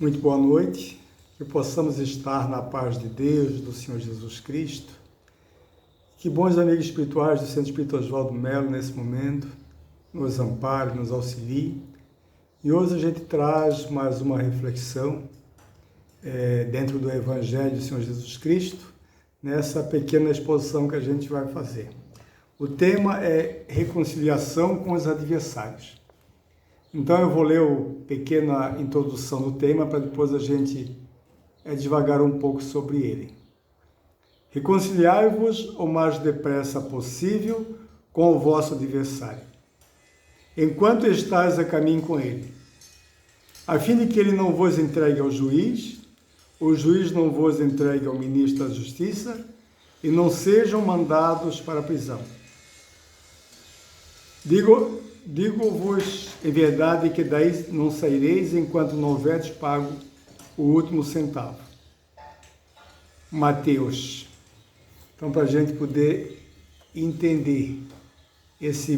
Muito boa noite, que possamos estar na paz de Deus, do Senhor Jesus Cristo. Que bons amigos espirituais do Centro Espírita Oswaldo Melo, nesse momento, nos amparem, nos auxiliem. E hoje a gente traz mais uma reflexão dentro do Evangelho do Senhor Jesus Cristo, nessa pequena exposição que a gente vai fazer. O tema é reconciliação com os adversários. Então eu vou ler a pequena introdução do tema para depois a gente devagar um pouco sobre ele. Reconciliai-vos o mais depressa possível com o vosso adversário, enquanto estáis a caminho com ele, a fim de que ele não vos entregue ao juiz, o juiz não vos entregue ao ministro da Justiça e não sejam mandados para a prisão. Digo-vos em verdade que daí não saireis enquanto não houverdes pago o último centavo. Mateus. Então, para a gente poder entender esse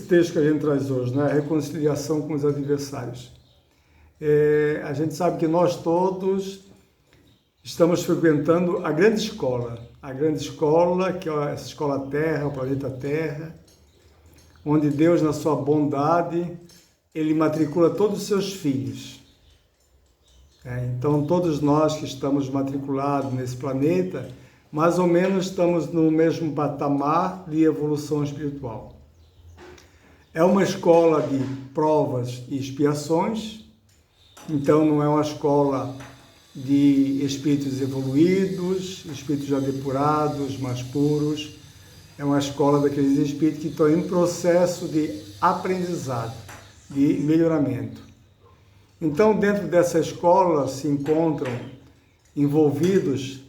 texto que a gente traz hoje, né? A reconciliação com os adversários. A gente sabe que nós todos estamos frequentando a grande escola, que é essa escola Terra, o planeta Terra, onde Deus, na sua bondade, Ele matricula todos os seus filhos. Então, todos nós que estamos matriculados nesse planeta, mais ou menos estamos no mesmo patamar de evolução espiritual. É uma escola de provas e expiações, então não é uma escola de espíritos evoluídos, espíritos já depurados, mais puros. É uma escola daqueles espíritos que estão em processo de aprendizado, de melhoramento. Então, dentro dessa escola se encontram envolvidos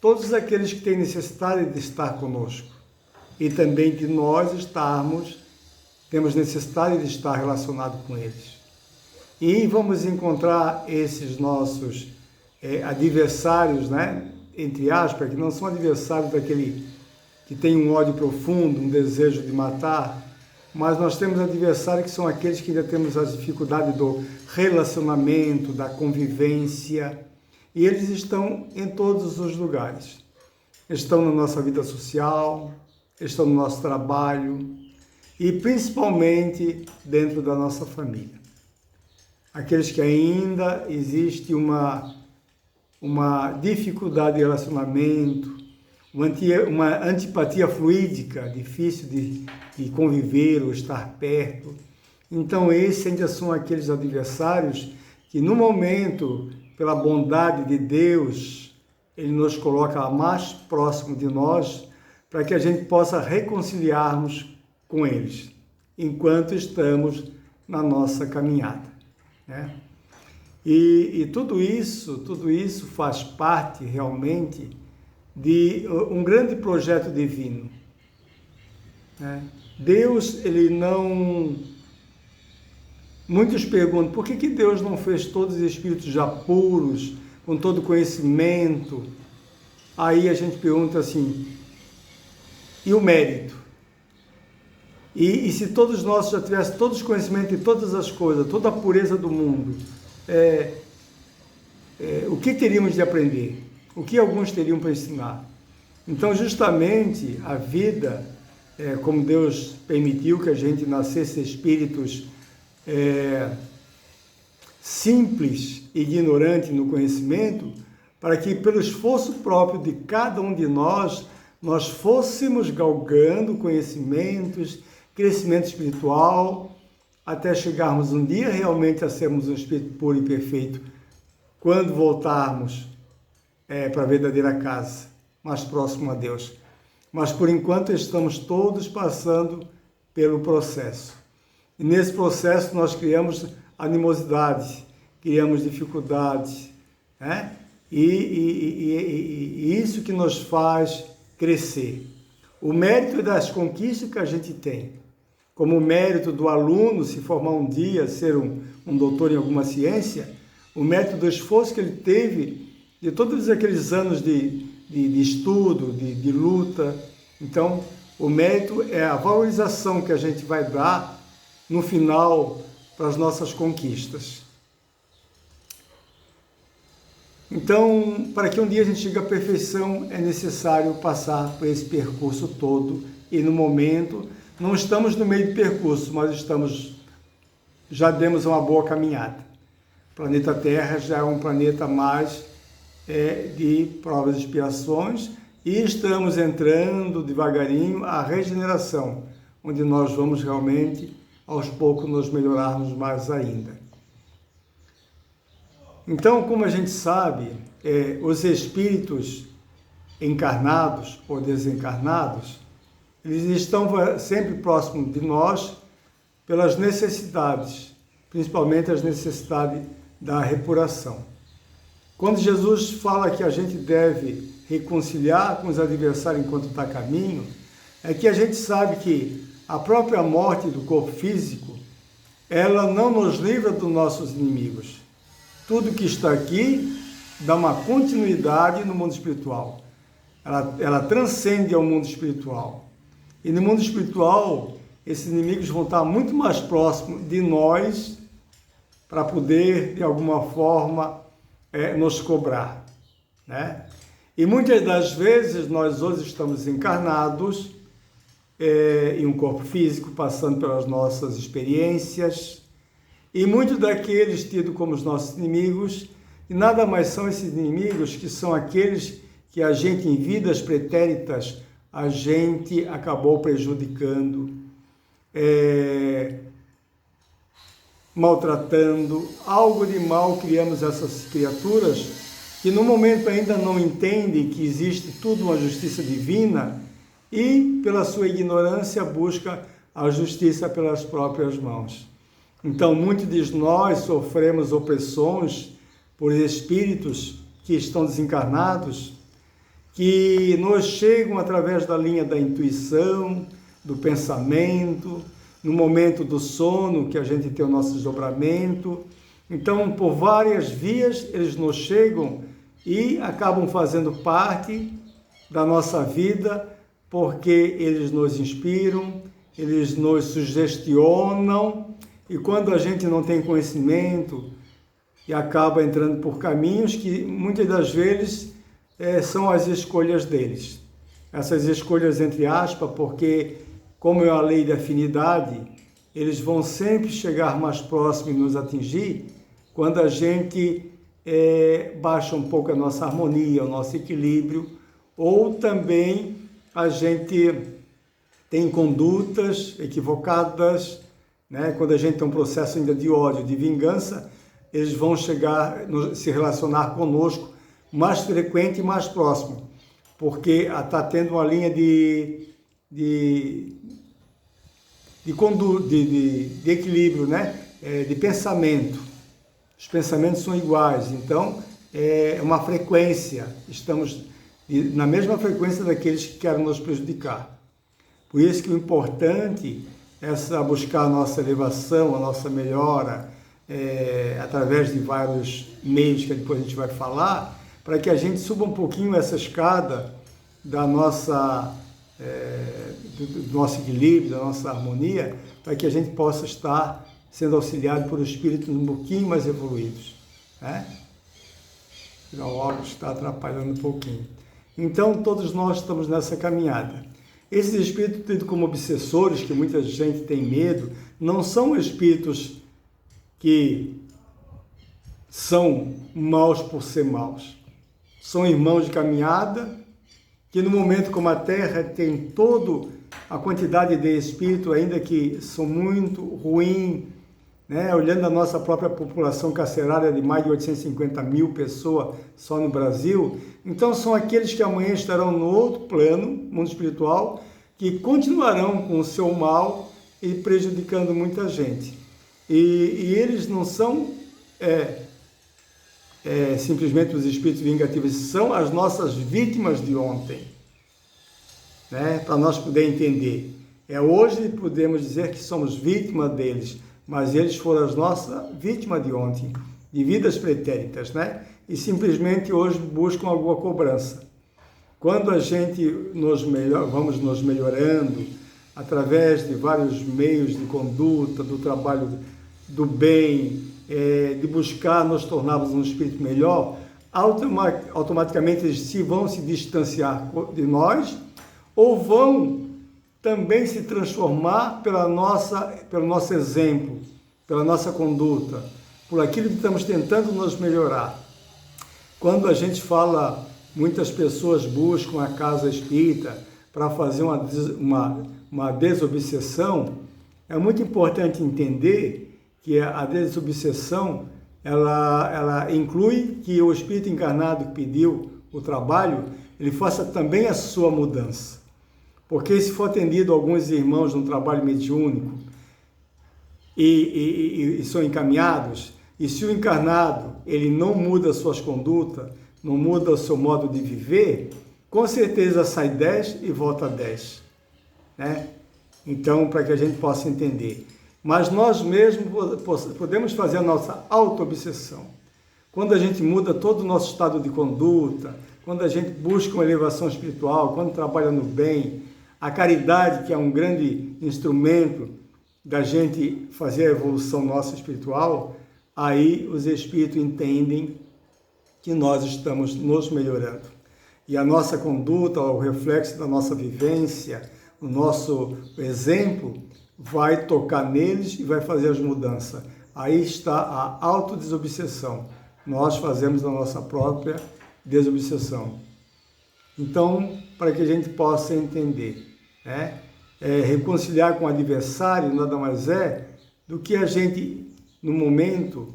todos aqueles que têm necessidade de estar conosco e também de nós temos necessidade de estar relacionado com eles. E vamos encontrar esses nossos adversários, né? Entre aspas, que não são adversários daquele que tem um ódio profundo, um desejo de matar, mas nós temos adversários que são aqueles que ainda temos a dificuldade do relacionamento, da convivência, e eles estão em todos os lugares. Estão na nossa vida social, estão no nosso trabalho e principalmente dentro da nossa família. Aqueles que ainda existe uma dificuldade de relacionamento, uma antipatia fluídica, difícil de conviver ou estar perto. Então, esses ainda são aqueles adversários que, no momento, pela bondade de Deus, Ele nos coloca mais próximo de nós para que a gente possa reconciliarmos com eles, enquanto estamos na nossa caminhada, né? E tudo isso faz parte realmente de um grande projeto divino, né? Deus, Ele não... Muitos perguntam, por que Deus não fez todos os espíritos já puros, com todo conhecimento? Aí a gente pergunta assim, e o mérito? E se todos nós já tivéssemos todo o conhecimento de todas as coisas, toda a pureza do mundo, o que teríamos de aprender? O que alguns teriam para ensinar? Então, justamente, a vida, como Deus permitiu que a gente nascesse espíritos simples e ignorantes no conhecimento, para que, pelo esforço próprio de cada um de nós fôssemos galgando conhecimentos, crescimento espiritual, até chegarmos um dia realmente a sermos um espírito puro e perfeito, quando voltarmos para a verdadeira casa, mais próximo a Deus. Mas, por enquanto, estamos todos passando pelo processo. E nesse processo nós criamos animosidade, criamos dificuldades, né? E isso que nos faz crescer. O mérito das conquistas que a gente tem, como o mérito do aluno se formar um dia, ser um doutor em alguma ciência, o mérito do esforço que ele teve de todos aqueles anos de estudo, de luta. Então, o mérito é a valorização que a gente vai dar no final para as nossas conquistas. Então, para que um dia a gente chegue à perfeição, é necessário passar por esse percurso todo, e no momento não estamos no meio do percurso, mas já demos uma boa caminhada. O planeta Terra já é um planeta mais de provas e expiações, e estamos entrando devagarinho a regeneração, onde nós vamos realmente, aos poucos, nos melhorarmos mais ainda. Então, como a gente sabe, os espíritos encarnados ou desencarnados, eles estão sempre próximos de nós pelas necessidades, principalmente as necessidades da reparação. Quando Jesus fala que a gente deve reconciliar com os adversários enquanto está a caminho, é que a gente sabe que a própria morte do corpo físico, ela não nos livra dos nossos inimigos. Tudo que está aqui dá uma continuidade no mundo espiritual. Ela transcende ao mundo espiritual. E no mundo espiritual, esses inimigos vão estar muito mais próximos de nós para poder, de alguma forma, nos cobrar, né? E muitas das vezes nós hoje estamos encarnados em um corpo físico, passando pelas nossas experiências, e muitos daqueles tidos como os nossos inimigos, e nada mais são esses inimigos que são aqueles que a gente, em vidas pretéritas, a gente acabou prejudicando, maltratando, algo de mal criamos essas criaturas que no momento ainda não entendem que existe tudo uma justiça divina e, pela sua ignorância, busca a justiça pelas próprias mãos. Então, muitos de nós sofremos opressões por espíritos que estão desencarnados, que nos chegam através da linha da intuição, do pensamento, no momento do sono, que a gente tem o nosso desdobramento. Então, por várias vias, eles nos chegam e acabam fazendo parte da nossa vida, porque eles nos inspiram, eles nos sugestionam, e quando a gente não tem conhecimento, e acaba entrando por caminhos que muitas das vezes são as escolhas deles. Essas escolhas entre aspas, porque como é a lei da afinidade, eles vão sempre chegar mais próximo e nos atingir quando a gente baixa um pouco a nossa harmonia, o nosso equilíbrio, ou também a gente tem condutas equivocadas, né? Quando a gente tem um processo ainda de ódio, de vingança, eles vão chegar, se relacionar conosco mais frequente e mais próximo, porque está tendo uma linha de equilíbrio, né? De pensamento. Os pensamentos são iguais, então é uma frequência, estamos na mesma frequência daqueles que querem nos prejudicar. Por isso que o importante é buscar a nossa elevação, a nossa melhora, através de vários meios que depois a gente vai falar, para que a gente suba um pouquinho essa escada da nossa, do nosso equilíbrio, da nossa harmonia, para que a gente possa estar sendo auxiliado por espíritos um pouquinho mais evoluídos, né? O óculos está atrapalhando um pouquinho. Então, todos nós estamos nessa caminhada. Esses espíritos tidos como obsessores, que muita gente tem medo, não são espíritos que são maus por ser maus. São irmãos de caminhada, que no momento como a Terra tem toda a quantidade de espíritos ainda que são muito ruins, né? Olhando a nossa própria população carcerária de mais de 850 mil pessoas só no Brasil, então são aqueles que amanhã estarão no outro plano, mundo espiritual, que continuarão com o seu mal e prejudicando muita gente. E eles não são simplesmente os espíritos vingativos, são as nossas vítimas de ontem, né? Para nós poder entender. Hoje podemos dizer que somos vítimas deles, mas eles foram as nossas vítimas de ontem, de vidas pretéritas, né? E simplesmente hoje buscam alguma cobrança. Quando a gente vamos nos melhorando, através de vários meios de conduta, do trabalho do bem, de buscar nos tornarmos um espírito melhor, automaticamente eles vão se distanciar de nós ou vão também se transformar pelo nosso exemplo, pela nossa conduta, por aquilo que estamos tentando nos melhorar. Quando a gente fala, muitas pessoas buscam a casa espírita para fazer uma desobsessão, é muito importante entender que a desobsessão, ela inclui que o espírito encarnado que pediu o trabalho, ele faça também a sua mudança. Porque se for atendido alguns irmãos no trabalho mediúnico e são encaminhados, e se o encarnado ele não muda suas condutas, não muda o seu modo de viver, com certeza sai 10 e volta 10, né? Então, para que a gente possa entender. Mas nós mesmos podemos fazer a nossa auto-obsessão. Quando a gente muda todo o nosso estado de conduta, quando a gente busca uma elevação espiritual, quando trabalha no bem, a caridade, que é um grande instrumento da gente fazer a evolução nossa espiritual, aí os espíritos entendem que nós estamos nos melhorando. E a nossa conduta, o reflexo da nossa vivência, o nosso exemplo, vai tocar neles e vai fazer as mudanças. Aí está a autodesobsessão. Nós fazemos a nossa própria desobsessão. Então, para que a gente possa entender, né? Reconciliar com o adversário nada mais é do que a gente, no momento,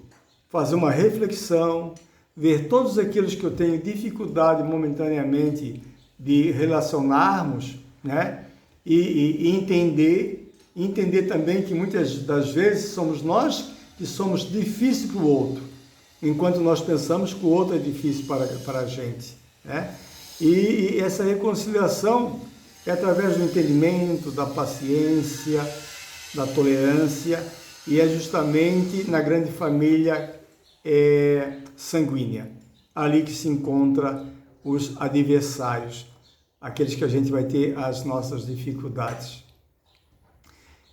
fazer uma reflexão, ver todos aqueles que eu tenho dificuldade momentaneamente de relacionarmos, né? E entender também que muitas das vezes somos nós que somos difíceis para o outro, enquanto nós pensamos que o outro é difícil para a gente, né? E essa reconciliação é através do entendimento, da paciência, da tolerância, e é justamente na grande família sanguínea, ali que se encontra os adversários, aqueles que a gente vai ter as nossas dificuldades.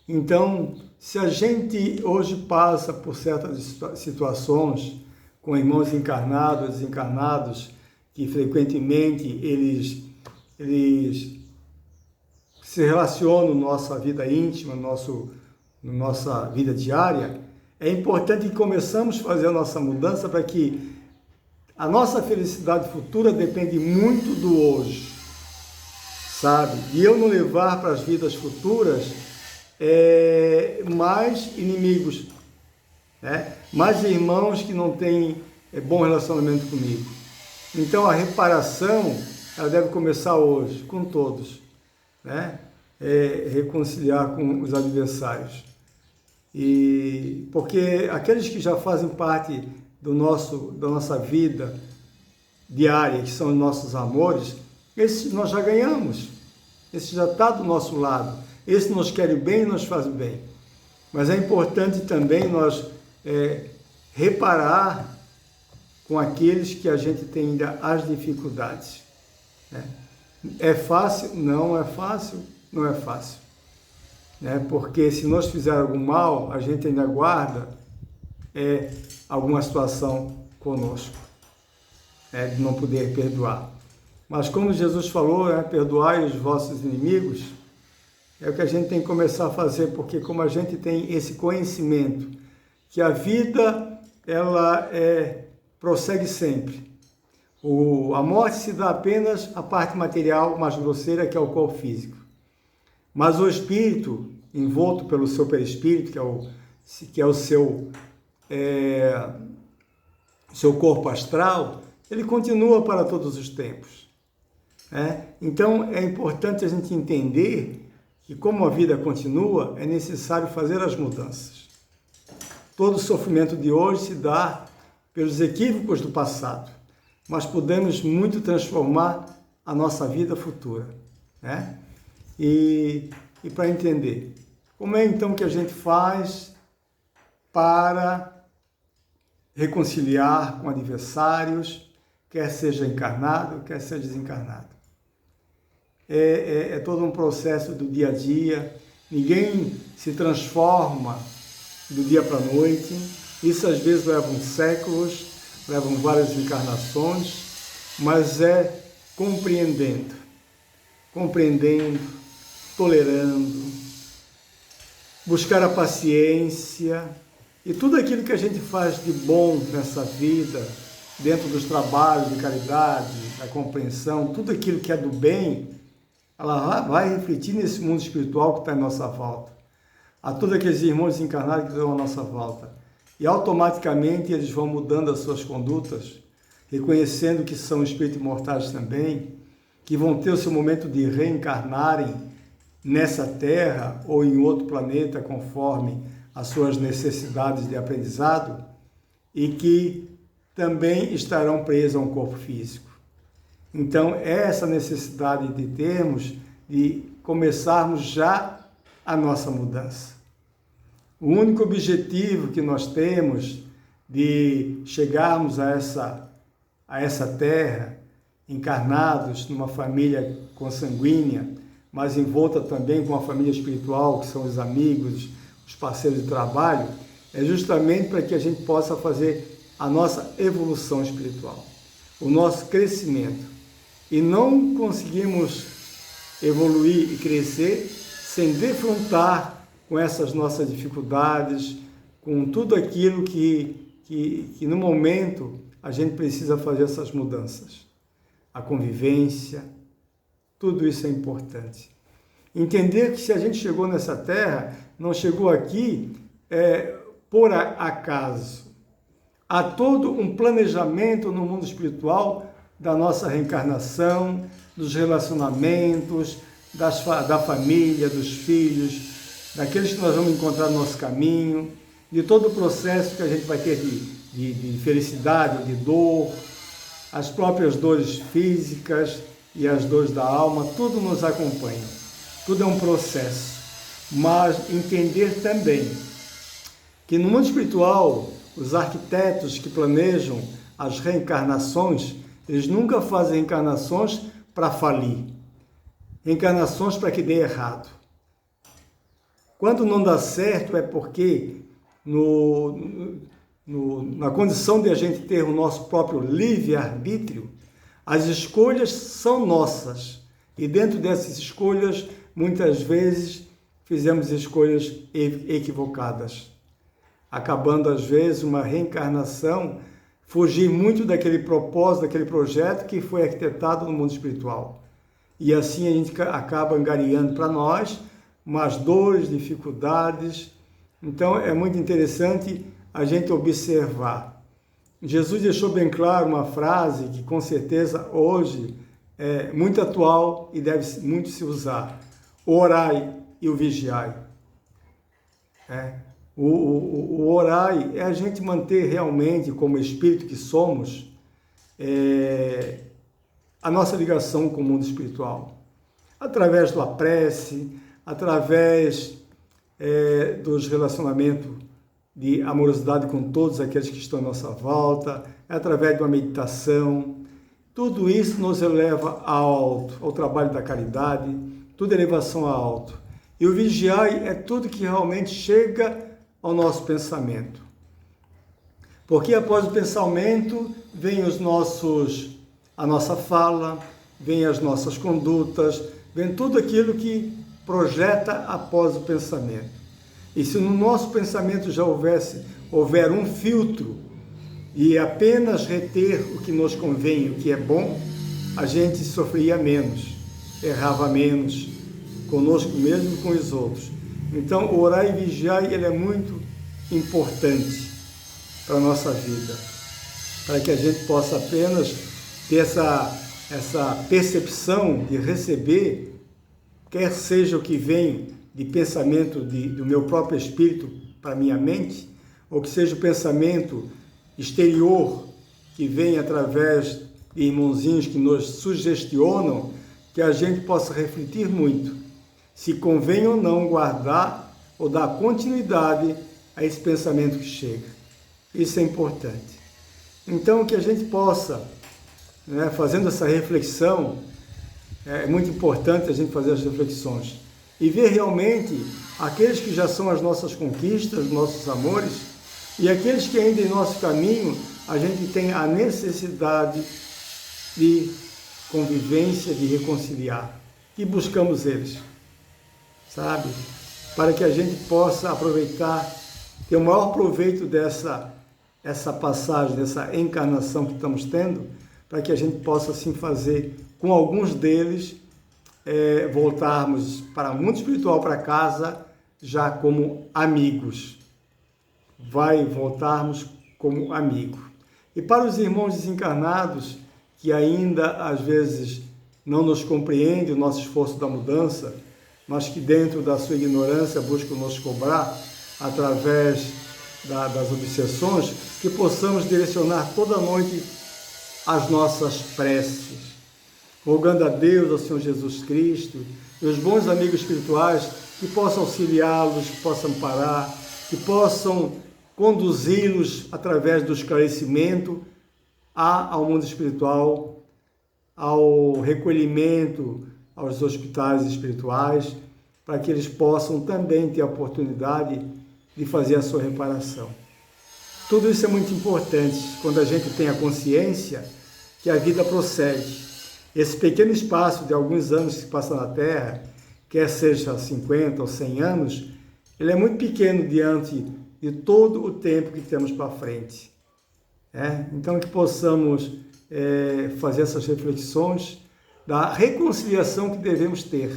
Então, se a gente hoje passa por certas situações com irmãos encarnados, desencarnados, que frequentemente eles se relacionam na nossa vida íntima, na nossa vida diária, é importante que começamos a fazer a nossa mudança para que a nossa felicidade futura depende muito do hoje, sabe? E eu não levar para as vidas futuras mais inimigos, né? Mais irmãos que não têm bom relacionamento comigo. Então a reparação, ela deve começar hoje, com todos, né? Reconciliar com os adversários. E porque aqueles que já fazem parte da nossa vida diária, que são os nossos amores, esses nós já ganhamos, esse já está do nosso lado, esse nos quer bem e nos faz bem. Mas é importante também nós reparar com aqueles que a gente tem ainda as dificuldades, né? É fácil? Não é fácil, não é fácil, né? Porque se nós fizermos algum mal, a gente ainda guarda alguma situação conosco, de não poder perdoar. Mas como Jesus falou, perdoai os vossos inimigos, é o que a gente tem que começar a fazer, porque como a gente tem esse conhecimento que a vida, ela prossegue sempre. A morte se dá apenas a parte material mais grosseira, que é o corpo físico. Mas o espírito, envolto pelo seu perispírito, que é o seu corpo astral, ele continua para todos os tempos. Então, é importante a gente entender que, como a vida continua, é necessário fazer as mudanças. Todo o sofrimento de hoje se dá pelos equívocos do passado, mas podemos muito transformar a nossa vida futura, né? E para entender, como é então que a gente faz para reconciliar com adversários, quer seja encarnado, quer seja desencarnado? É todo um processo do dia a dia. Ninguém se transforma do dia para a noite. Isso às vezes leva séculos, levam várias encarnações, mas é compreendendo, tolerando, buscar a paciência e tudo aquilo que a gente faz de bom nessa vida, dentro dos trabalhos de caridade, da compreensão, tudo aquilo que é do bem, ela vai refletir nesse mundo espiritual que está em nossa volta. A todos aqueles irmãos encarnados que estão à nossa volta. E automaticamente eles vão mudando as suas condutas, reconhecendo que são espíritos imortais também, que vão ter o seu momento de reencarnarem nessa Terra ou em outro planeta, conforme as suas necessidades de aprendizado, e que também estarão presos a um corpo físico. Então, é essa necessidade de termos, de começarmos já a nossa mudança. O único objetivo que nós temos de chegarmos a essa terra, encarnados numa família consanguínea, mas envolta também com a família espiritual, que são os amigos, os parceiros de trabalho, é justamente para que a gente possa fazer a nossa evolução espiritual, o nosso crescimento. E não conseguimos evoluir e crescer sem defrontar com essas nossas dificuldades, com tudo aquilo que no momento a gente precisa fazer essas mudanças. A convivência, tudo isso é importante. Entender que se a gente chegou nessa terra, não chegou aqui por acaso. Há todo um planejamento no mundo espiritual da nossa reencarnação, dos relacionamentos, da família, dos filhos, daqueles que nós vamos encontrar no nosso caminho, de todo o processo que a gente vai ter de felicidade, de dor, as próprias dores físicas e as dores da alma, tudo nos acompanha. Tudo é um processo. Mas entender também que no mundo espiritual, os arquitetos que planejam as reencarnações, eles nunca fazem reencarnações para falir. Reencarnações para que dê errado. Quando não dá certo é porque na condição de a gente ter o nosso próprio livre-arbítrio, as escolhas são nossas. E dentro dessas escolhas, muitas vezes, fizemos escolhas equivocadas. Acabando, às vezes, uma reencarnação, fugir muito daquele propósito, daquele projeto que foi arquitetado no mundo espiritual. E assim a gente acaba angariando para nós umas dores, dificuldades. Então, é muito interessante a gente observar. Jesus deixou bem claro uma frase que, com certeza, hoje é muito atual e deve muito se usar. Orai e o vigiai. O orai é a gente manter realmente, como espírito que somos, a nossa ligação com o mundo espiritual. Através da prece, através dos relacionamentos de amorosidade com todos aqueles que estão à nossa volta, através de uma meditação. Tudo isso nos eleva alto, ao trabalho da caridade, tudo elevação a alto. E o vigiai é tudo que realmente chega ao nosso pensamento. Porque após o pensamento vem a nossa fala, vem as nossas condutas, vem tudo aquilo que projeta após o pensamento. E se no nosso pensamento já houver um filtro e apenas reter o que nos convém, o que é bom, a gente sofria menos, errava menos, conosco mesmo e com os outros. Então, o orar e vigiar, ele é muito importante para a nossa vida, para que a gente possa apenas ter essa percepção de receber, quer seja o que vem de pensamento do meu próprio espírito para minha mente, ou que seja o pensamento exterior que vem através de irmãozinhos que nos sugestionam, que a gente possa refletir muito, se convém ou não guardar ou dar continuidade a esse pensamento que chega. Isso é importante. Então, que a gente possa, fazendo essa reflexão, é muito importante a gente fazer as reflexões e ver realmente aqueles que já são as nossas conquistas, nossos amores, e aqueles que ainda em nosso caminho a gente tem a necessidade de convivência, de reconciliar. E buscamos eles, sabe? Para que a gente possa aproveitar, ter o maior proveito essa passagem, dessa encarnação que estamos tendo, para que a gente possa assim fazer com alguns deles, voltarmos para o mundo espiritual, para casa, já como amigos. Voltarmos como amigo. E para os irmãos desencarnados, que ainda às vezes não nos compreendem o nosso esforço da mudança, mas que dentro da sua ignorância buscam nos cobrar através das obsessões, que possamos direcionar toda noite as nossas preces, rogando a Deus, ao Senhor Jesus Cristo, e os bons amigos espirituais que possam auxiliá-los, que possam amparar, que possam conduzi-los através do esclarecimento ao mundo espiritual, ao recolhimento aos hospitais espirituais, para que eles possam também ter a oportunidade de fazer a sua reparação. Tudo isso é muito importante quando a gente tem a consciência que a vida prossegue. Esse pequeno espaço de alguns anos que se passa na Terra, quer seja 50 ou 100 anos, ele é muito pequeno diante de todo o tempo que temos para frente. Então, que possamos fazer essas reflexões da reconciliação que devemos ter,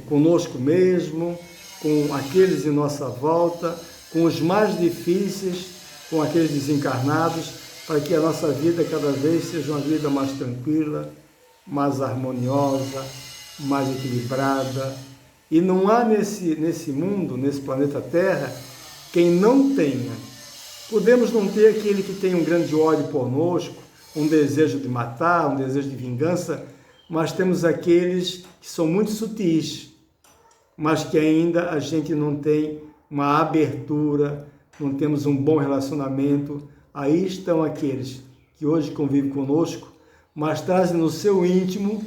conosco mesmo, com aqueles em nossa volta, com os mais difíceis, com aqueles desencarnados, para que a nossa vida cada vez seja uma vida mais tranquila, mais harmoniosa, mais equilibrada. E não há nesse mundo, nesse planeta Terra, quem não tenha. Podemos não ter aquele que tem um grande ódio conosco, um desejo de matar, um desejo de vingança, mas temos aqueles que são muito sutis, mas que ainda a gente não tem uma abertura, não temos um bom relacionamento. Aí estão aqueles que hoje convivem conosco, mas trazem no seu íntimo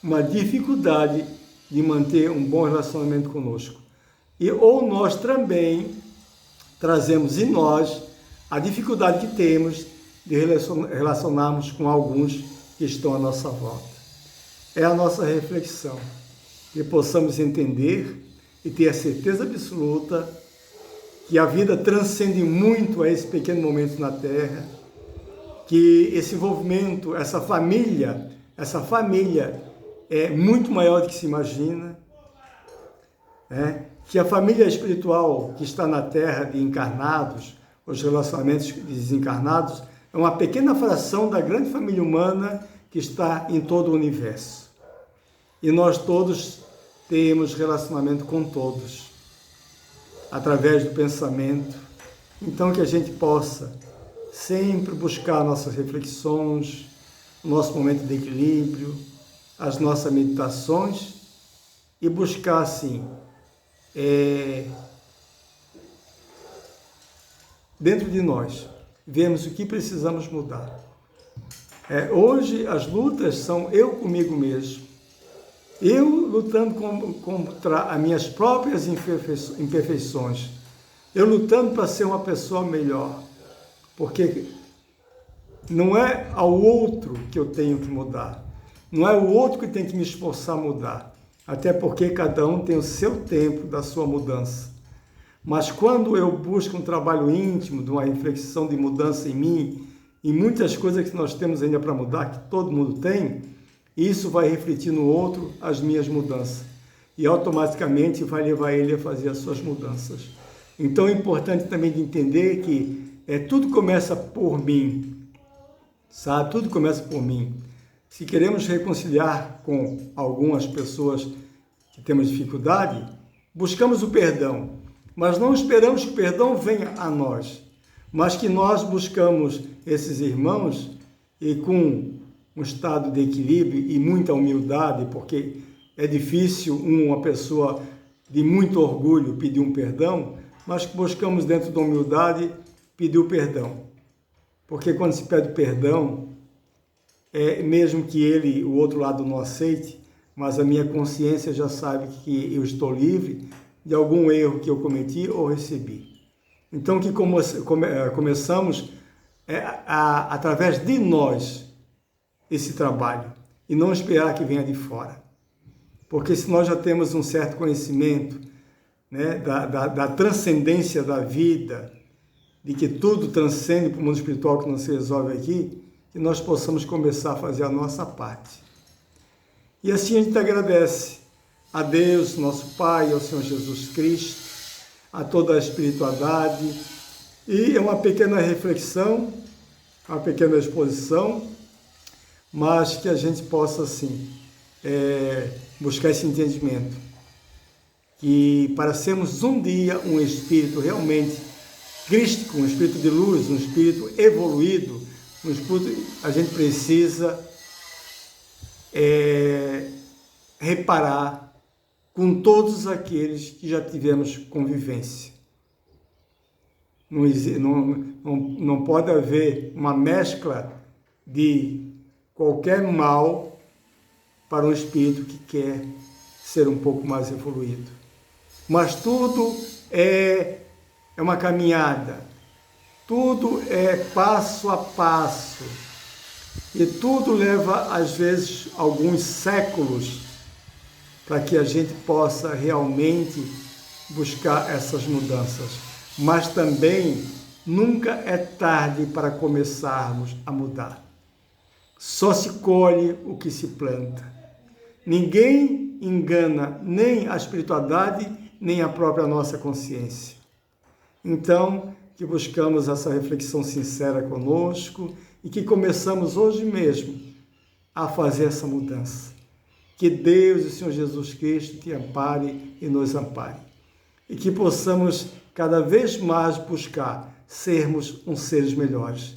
uma dificuldade de manter um bom relacionamento conosco. Ou nós também trazemos em nós a dificuldade que temos de relacionarmos com alguns que estão à nossa volta. É a nossa reflexão, que possamos entender e ter a certeza absoluta que a vida transcende muito a esse pequeno momento na Terra, que esse envolvimento, essa família é muito maior do que se imagina, que a família espiritual que está na Terra de encarnados, os relacionamentos de desencarnados, é uma pequena fração da grande família humana que está em todo o universo. E nós todos temos relacionamento com todos, através do pensamento. Então, que a gente possa sempre buscar nossas reflexões, o nosso momento de equilíbrio, as nossas meditações e buscar, assim, dentro de nós, vemos o que precisamos mudar. Hoje, as lutas são eu comigo mesmo. Eu lutando contra as minhas próprias imperfeições. Eu lutando para ser uma pessoa melhor. Porque não é ao outro que eu tenho que mudar. Não é o outro que tem que me esforçar a mudar. Até porque cada um tem o seu tempo da sua mudança. Mas quando eu busco um trabalho íntimo, de uma reflexão de mudança em mim, e muitas coisas que nós temos ainda para mudar, que todo mundo tem, isso vai refletir no outro as minhas mudanças. E automaticamente vai levar ele a fazer as suas mudanças. Então é importante também de entender que tudo começa por mim, sabe? Tudo começa por mim. Se queremos reconciliar com algumas pessoas que temos dificuldade, buscamos o perdão, mas não esperamos que o perdão venha a nós, mas que nós buscamos esses irmãos e com um estado de equilíbrio e muita humildade, porque é difícil uma pessoa de muito orgulho pedir um perdão, mas que buscamos dentro da humildade pedir o perdão. Porque quando se pede perdão, mesmo que o outro lado não aceite, mas a minha consciência já sabe que eu estou livre, de algum erro que eu cometi ou recebi. Então, que começamos através de nós esse trabalho e não esperar que venha de fora. Porque se nós já temos um certo conhecimento, né, da transcendência da vida, de que tudo transcende para o mundo espiritual que não se resolve aqui, que nós possamos começar a fazer a nossa parte. E assim a gente agradece a Deus, nosso Pai, ao Senhor Jesus Cristo, a toda a espiritualidade, e é uma pequena reflexão, uma pequena exposição, mas que a gente possa, assim, buscar esse entendimento, que para sermos um dia um espírito realmente crístico, um espírito de luz, um espírito evoluído, um espírito, a gente precisa reparar com todos aqueles que já tivemos convivência. Não pode haver uma mescla de qualquer mal para um espírito que quer ser um pouco mais evoluído. Mas tudo é uma caminhada, tudo é passo a passo, e tudo leva, às vezes, alguns séculos para que a gente possa realmente buscar essas mudanças. Mas também nunca é tarde para começarmos a mudar. Só se colhe o que se planta. Ninguém engana nem a espiritualidade, nem a própria nossa consciência. Então, que buscamos essa reflexão sincera conosco e que começamos hoje mesmo a fazer essa mudança. Que Deus e o Senhor Jesus Cristo te ampare e nos ampare. E que possamos cada vez mais buscar sermos uns seres melhores.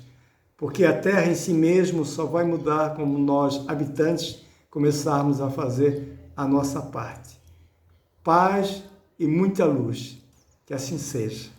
Porque a Terra em si mesmo só vai mudar como nós, habitantes, começarmos a fazer a nossa parte. Paz e muita luz. Que assim seja.